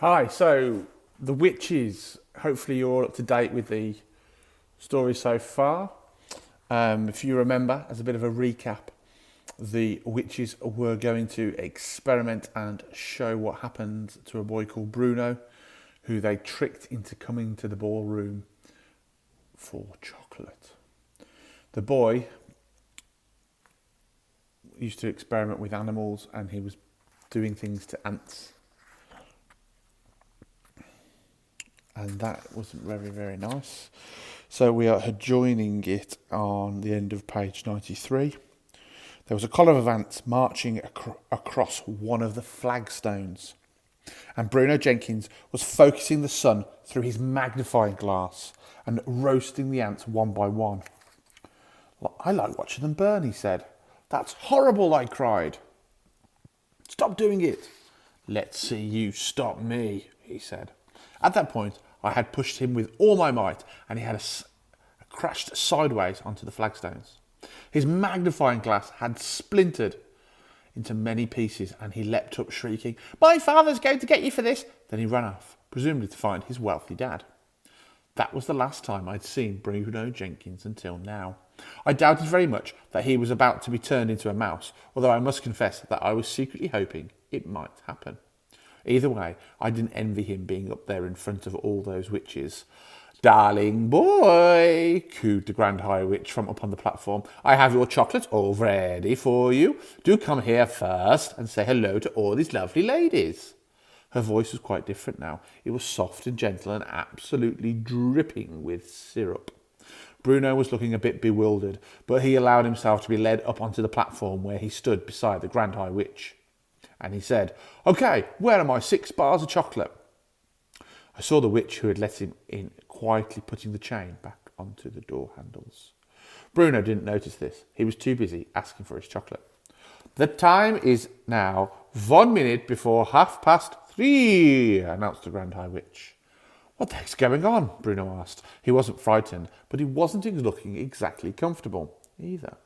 Hi, so the witches. Hopefully, you're all up to date with the story so far. If you remember, as a bit of a recap, the witches were going to experiment and show what happened to a boy called Bruno, who they tricked into coming to the ballroom for chocolate. The boy used to experiment with animals and he was doing things to ants. And that wasn't very, very nice. So we are joining it on the end of page 93. There was a column of ants marching across one of the flagstones. And Bruno Jenkins was focusing the sun through his magnifying glass and roasting the ants one by one. I like watching them burn, he said. That's horrible, I cried. Stop doing it. Let's see you stop me, he said. At that point, I had pushed him with all my might, and he had crashed sideways onto the flagstones. His magnifying glass had splintered into many pieces, and he leapt up shrieking, "My father's going to get you for this!" Then he ran off, presumably to find his wealthy dad. That was the last time I'd seen Bruno Jenkins until now. I doubted very much that he was about to be turned into a mouse, although I must confess that I was secretly hoping it might happen. Either way, I didn't envy him being up there in front of all those witches. "Darling boy," cooed the Grand High Witch from up on the platform, "I have your chocolate all ready for you. Do come here first and say hello to all these lovely ladies." Her voice was quite different now. It was soft and gentle and absolutely dripping with syrup. Bruno was looking a bit bewildered, but he allowed himself to be led up onto the platform where he stood beside the Grand High Witch. And he said, "Okay, where are my 6 bars of chocolate?" I saw the witch who had let him in quietly putting the chain back onto the door handles. Bruno didn't notice this. He was too busy asking for his chocolate. "The time is now 1 minute before 3:30, announced the Grand High Witch. "What the heck's going on?" Bruno asked. He wasn't frightened, but he wasn't looking exactly comfortable either.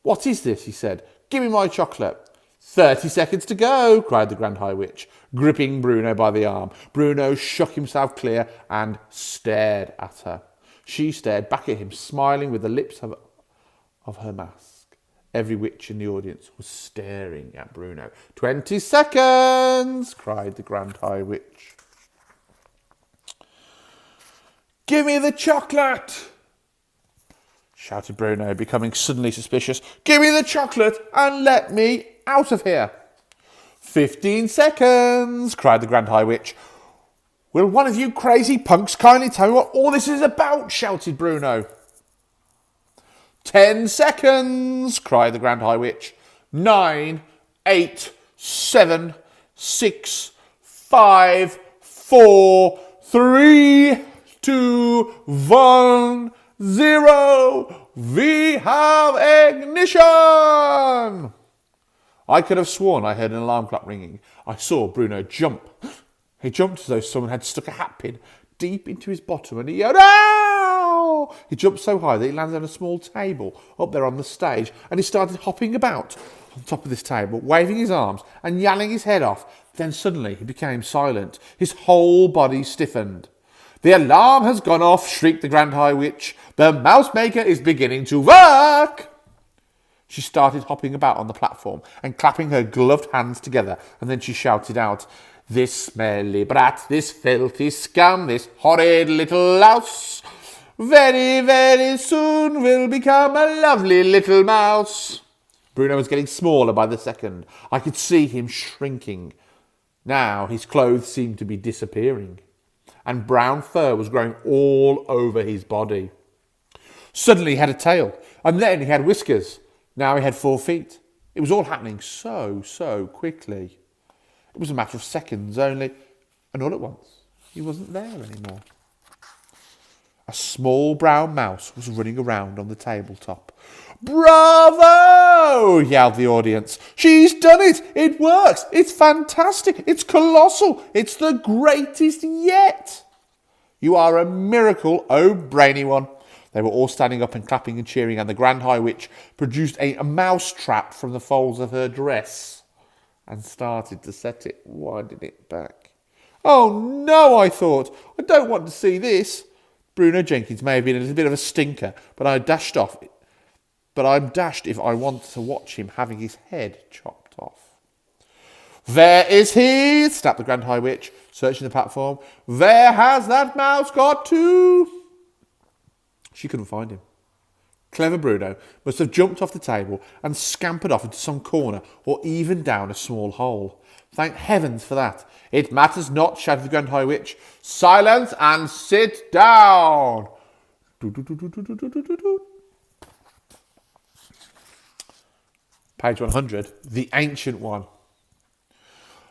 "What is this?" he said. "Give me my chocolate." 30 seconds to go, cried the Grand High Witch, gripping Bruno by the arm. Bruno shook himself clear and stared at her. She stared back at him, smiling with the lips of her mask. Every witch in the audience was staring at Bruno. 20 seconds, cried the Grand High Witch. "Give me the chocolate!" shouted Bruno, becoming suddenly suspicious. "Give me the chocolate and let me out of here." 15 seconds, cried the Grand High Witch. "Will one of you crazy punks kindly tell me what all this is about?" shouted Bruno. 10 seconds, cried the Grand High Witch. 9, 8, 7, 6, 5, 4, 3, 2, 1, 0. We have ignition! I could have sworn I heard an alarm clock ringing. I saw Bruno jump. He jumped as though someone had stuck a hat pin deep into his bottom and he yelled, "Ow!" He jumped so high that he landed on a small table up there on the stage and he started hopping about on top of this table, waving his arms and yelling his head off. Then suddenly he became silent. His whole body stiffened. "The alarm has gone off," shrieked the Grand High Witch. "The mouse maker is beginning to work." She started hopping about on the platform and clapping her gloved hands together, and then she shouted out, "This smelly brat, this filthy scum, this horrid little louse, very, very soon will become a lovely little mouse." Bruno was getting smaller by the second. I could see him shrinking. Now his clothes seemed to be disappearing, and brown fur was growing all over his body. Suddenly he had a tail, and then he had whiskers. Now he had 4 feet. It was all happening so quickly. It was a matter of seconds only, and all at once, he wasn't there anymore. A small brown mouse was running around on the tabletop. "Bravo!" yelled the audience. "She's done it! It works! It's fantastic! It's colossal! It's the greatest yet!" "You are a miracle, oh brainy one." They were all standing up and clapping and cheering, and the Grand High Witch produced a mouse trap from the folds of her dress and started to set it, winding it back. Oh no, I thought. I don't want to see this. Bruno Jenkins may have been a little bit of a stinker, but I'm dashed if I want to watch him having his head chopped off. Where is he? Snapped the Grand High Witch, searching the platform. Where has that mouse got to? She couldn't find him. Clever Bruno must have jumped off the table and scampered off into some corner or even down a small hole. Thank heavens for that. It matters not, shouted the Grand High Witch. Silence and sit down. Page 100, the Ancient One.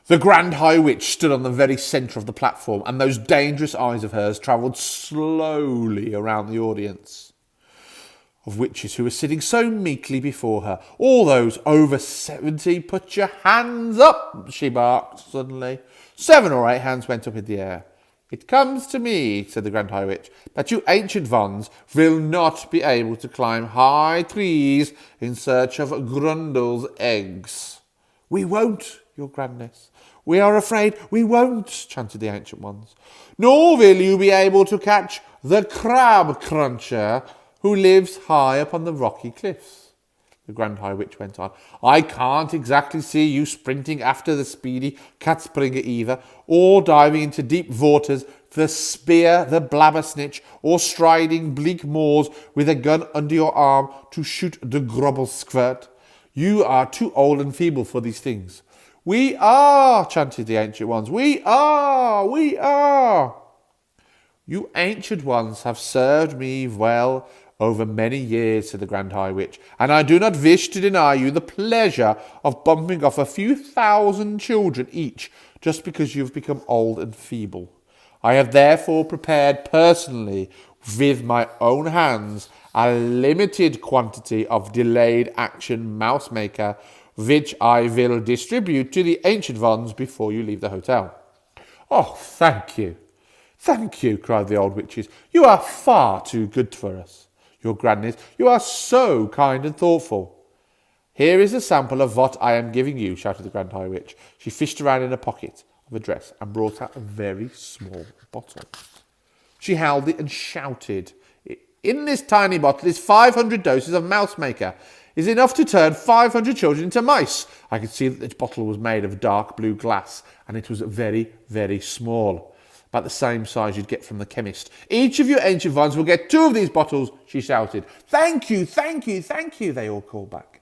The Grand High Witch stood on the very centre of the platform, and those dangerous eyes of hers travelled slowly around the audience of witches who were sitting so meekly before her. All those over 70, put your hands up, she barked suddenly. 7 or 8 hands went up in the air. It comes to me, said the Grand High Witch, that you ancient ones will not be able to climb high trees in search of Grundle's eggs. We won't, your grandness. We are afraid we won't, chanted the ancient ones. Nor will you be able to catch the crab cruncher who lives high upon the rocky cliffs. The Grand High Witch went on. I can't exactly see you sprinting after the speedy Catspringer either, or diving into deep waters for the spear the blabbersnitch, or striding bleak moors with a gun under your arm to shoot the grubble squirt. You are too old and feeble for these things. We are, chanted the ancient ones. We are, we are. You ancient ones have served me well over many years, said the Grand High Witch, and I do not wish to deny you the pleasure of bumping off a few thousand children each just because you have become old and feeble. I have therefore prepared personally with my own hands a limited quantity of delayed action mouse maker, which I will distribute to the ancient ones before you leave the hotel. Oh, thank you. Thank you, cried the old witches. You are far too good for us. Your grandness, you are so kind and thoughtful. Here is a sample of what I am giving you, shouted the Grand High Witch. She fished around in a pocket of a dress and brought out a very small bottle. She held it and shouted, in this tiny bottle is 500 doses of mouse maker. Is enough to turn 500 children into mice. I could see that this bottle was made of dark blue glass, and it was very, very small. About the same size you'd get from the chemist. Each of you ancient ones will get 2 of these bottles, she shouted. Thank you, thank you, thank you, they all called back.